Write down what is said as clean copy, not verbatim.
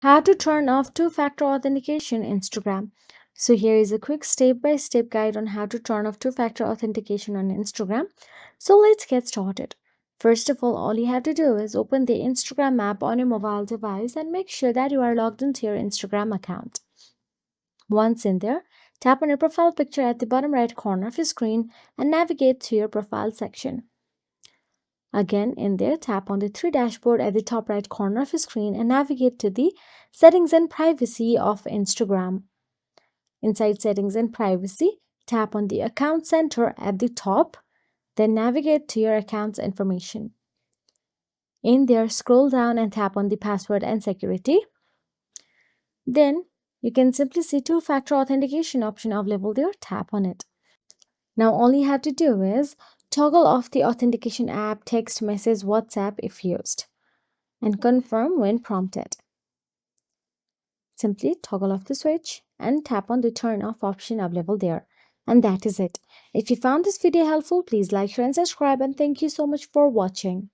How to turn off two-factor authentication in Instagram. So here is a quick step-by-step guide on how to turn off two-factor authentication on Instagram. So let's get started. First of all you have to do is open the Instagram app on your mobile device and make sure that you are logged into your Instagram account. Once in there, tap on your profile picture at the bottom right corner of your screen and navigate to your profile section. Again, in there, tap on the three dashboard at the top right corner of your screen and navigate to the Settings and Privacy of Instagram. Inside Settings and Privacy, tap on the Account Center at the top, then navigate to your account's information. In there, scroll down and tap on the Password and Security. Then, you can simply see two-factor authentication option available there. Tap on it. Now, all you have to do is toggle off the authentication app, text message, WhatsApp if used, and confirm when prompted. Simply toggle off the switch and tap on the turn off option available there. And that is it. If you found this video helpful, please like, share and subscribe, and thank you so much for watching.